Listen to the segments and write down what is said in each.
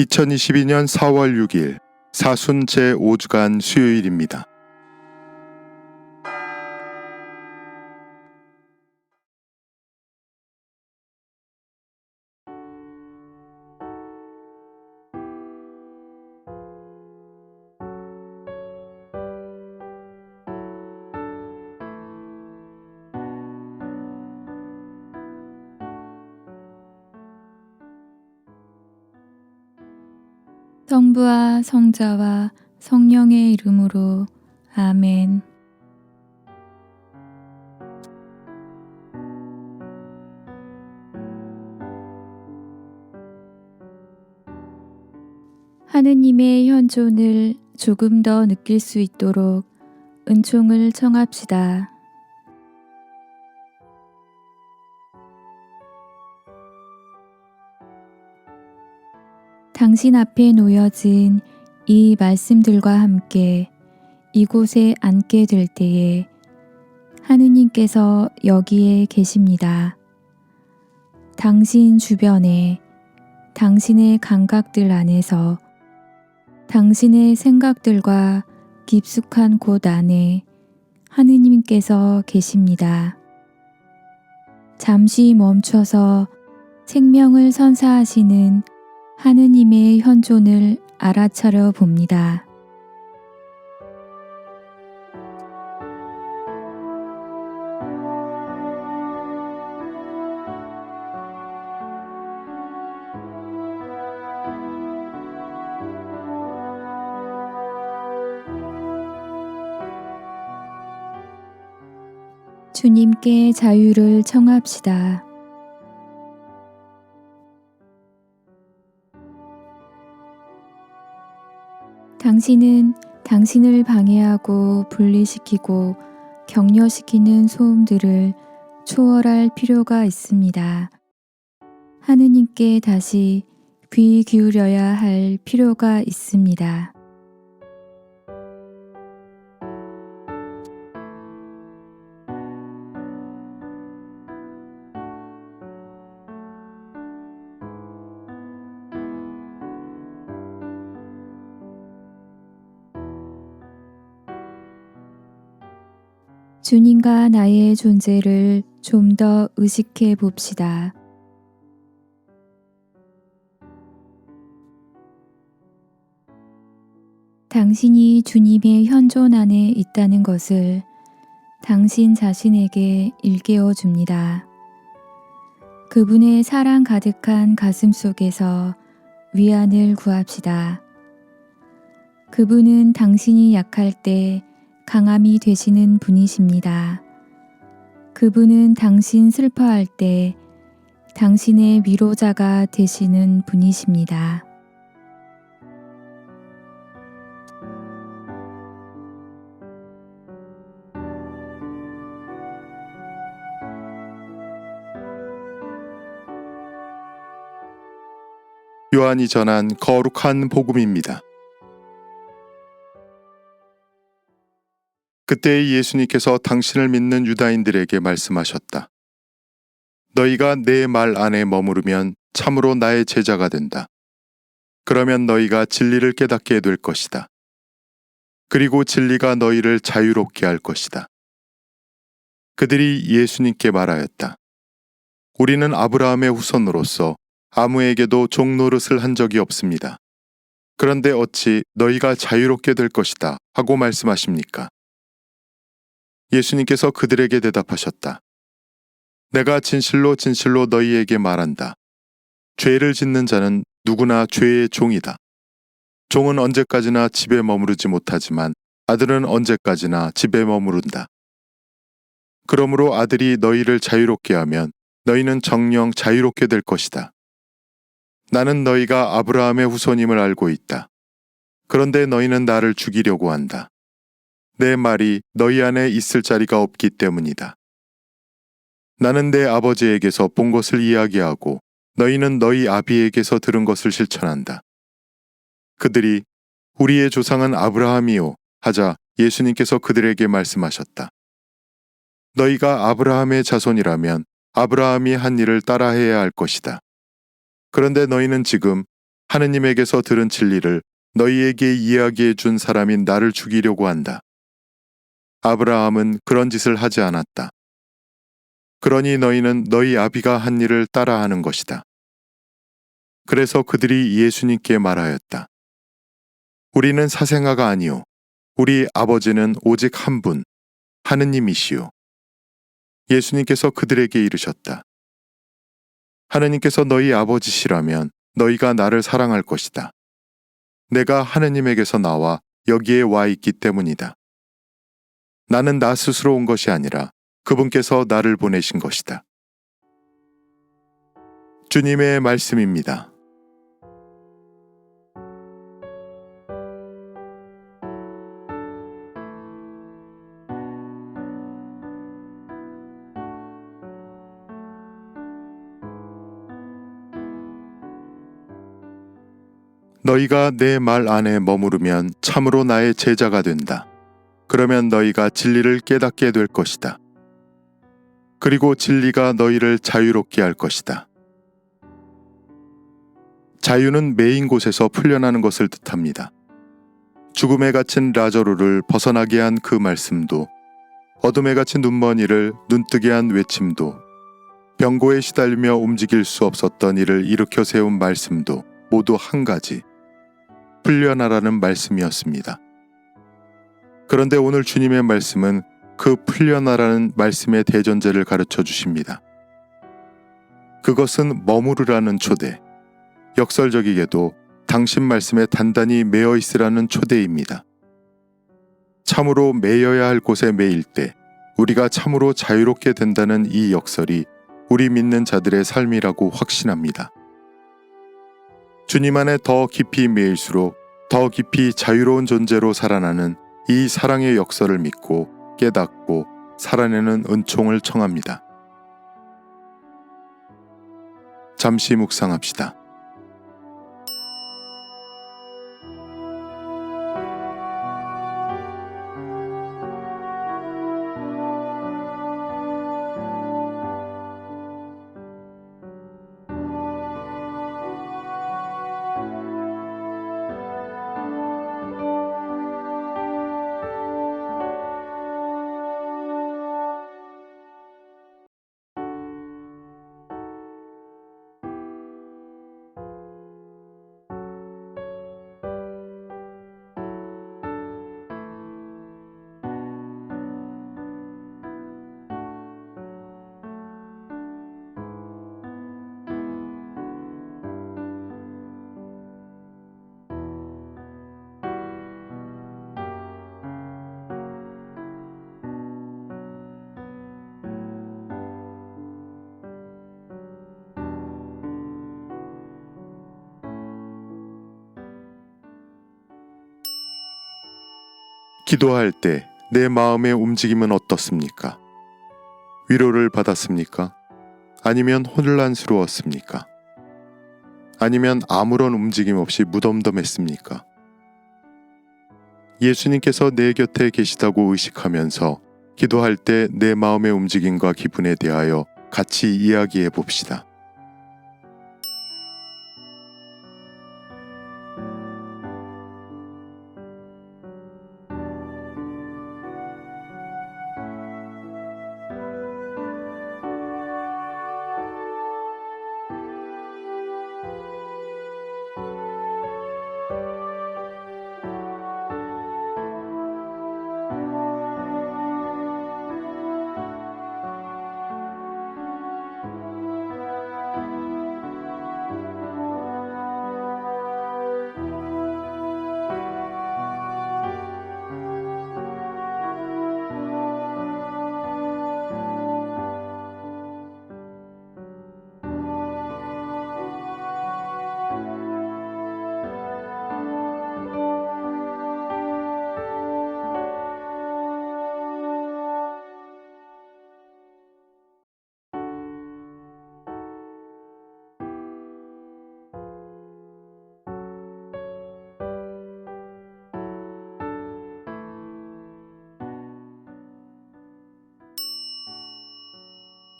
2022년 4월 6일 사순 제5주간 수요일입니다. 성부와 성자와 성령의 이름으로 아멘. 하느님의 현존을 조금 더 느낄 수 있도록 은총을 청합시다. 당신 앞에 놓여진 이 말씀들과 함께 이곳에 앉게 될 때에 하느님께서 여기에 계십니다. 당신 주변에, 당신의 감각들 안에서, 당신의 생각들과 깊숙한 곳 안에 하느님께서 계십니다. 잠시 멈춰서 생명을 선사하시는 하느님의 현존을 알아차려 봅니다. 주님께 자유를 청합시다. 당신은 당신을 방해하고 분리시키고 격려시키는 소음들을 초월할 필요가 있습니다. 하느님께 다시 귀 기울여야 할 필요가 있습니다. 주님과 나의 존재를 좀 더 의식해 봅시다. 당신이 주님의 현존 안에 있다는 것을 당신 자신에게 일깨워 줍니다. 그분의 사랑 가득한 가슴 속에서 위안을 구합시다. 그분은 당신이 약할 때 강함이 되시는 분이십니다. 그분은 당신 슬퍼할 때 당신의 위로자가 되시는 분이십니다. 요한이 전한 거룩한 복음입니다. 그때 예수님께서 당신을 믿는 유다인들에게 말씀하셨다. 너희가 내 말 안에 머무르면 참으로 나의 제자가 된다. 그러면 너희가 진리를 깨닫게 될 것이다. 그리고 진리가 너희를 자유롭게 할 것이다. 그들이 예수님께 말하였다. 우리는 아브라함의 후손으로서 아무에게도 종노릇을 한 적이 없습니다. 그런데 어찌 너희가 자유롭게 될 것이다 하고 말씀하십니까? 예수님께서 그들에게 대답하셨다. 내가 진실로 진실로 너희에게 말한다. 죄를 짓는 자는 누구나 죄의 종이다. 종은 언제까지나 집에 머무르지 못하지만 아들은 언제까지나 집에 머무른다. 그러므로 아들이 너희를 자유롭게 하면 너희는 정녕 자유롭게 될 것이다. 나는 너희가 아브라함의 후손임을 알고 있다. 그런데 너희는 나를 죽이려고 한다. 내 말이 너희 안에 있을 자리가 없기 때문이다. 나는 내 아버지에게서 본 것을 이야기하고 너희는 너희 아비에게서 들은 것을 실천한다. 그들이 우리의 조상은 아브라함이요 하자 예수님께서 그들에게 말씀하셨다. 너희가 아브라함의 자손이라면 아브라함이 한 일을 따라해야 할 것이다. 그런데 너희는 지금 하느님에게서 들은 진리를 너희에게 이야기해 준 사람인 나를 죽이려고 한다. 아브라함은 그런 짓을 하지 않았다. 그러니 너희는 너희 아비가 한 일을 따라하는 것이다. 그래서 그들이 예수님께 말하였다. 우리는 사생아가 아니요 우리 아버지는 오직 한 분, 하느님이시요. 예수님께서 그들에게 이르셨다. 하느님께서 너희 아버지시라면 너희가 나를 사랑할 것이다. 내가 하느님에게서 나와 여기에 와 있기 때문이다. 나는 나 스스로 온 것이 아니라 그분께서 나를 보내신 것이다. 주님의 말씀입니다. 너희가 내 말 안에 머무르면 참으로 나의 제자가 된다. 그러면 너희가 진리를 깨닫게 될 것이다. 그리고 진리가 너희를 자유롭게 할 것이다. 자유는 매인 곳에서 풀려나는 것을 뜻합니다. 죽음에 갇힌 라자로를 벗어나게 한 그 말씀도, 어둠에 갇힌 눈머니를 눈뜨게 한 외침도, 병고에 시달리며 움직일 수 없었던 이를 일으켜 세운 말씀도 모두 한 가지, 풀려나라는 말씀이었습니다. 그런데 오늘 주님의 말씀은 그 풀려나라는 말씀의 대전제를 가르쳐 주십니다. 그것은 머무르라는 초대, 역설적이게도 당신 말씀에 단단히 매어 있으라는 초대입니다. 참으로 매여야 할 곳에 매일 때 우리가 참으로 자유롭게 된다는 이 역설이 우리 믿는 자들의 삶이라고 확신합니다. 주님 안에 더 깊이 매일수록 더 깊이 자유로운 존재로 살아나는 이 사랑의 역설을 믿고 깨닫고 살아내는 은총을 청합니다. 잠시 묵상합시다. 기도할 때 내 마음의 움직임은 어떻습니까? 위로를 받았습니까? 아니면 혼란스러웠습니까? 아니면 아무런 움직임 없이 무덤덤했습니까? 예수님께서 내 곁에 계시다고 의식하면서 기도할 때 내 마음의 움직임과 기분에 대하여 같이 이야기해 봅시다.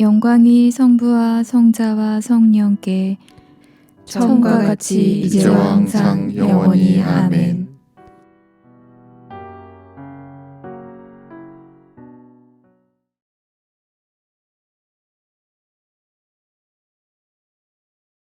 영광이 성부와 성자와 성령께 처음과 같이 이제와 항상 영원히 아멘.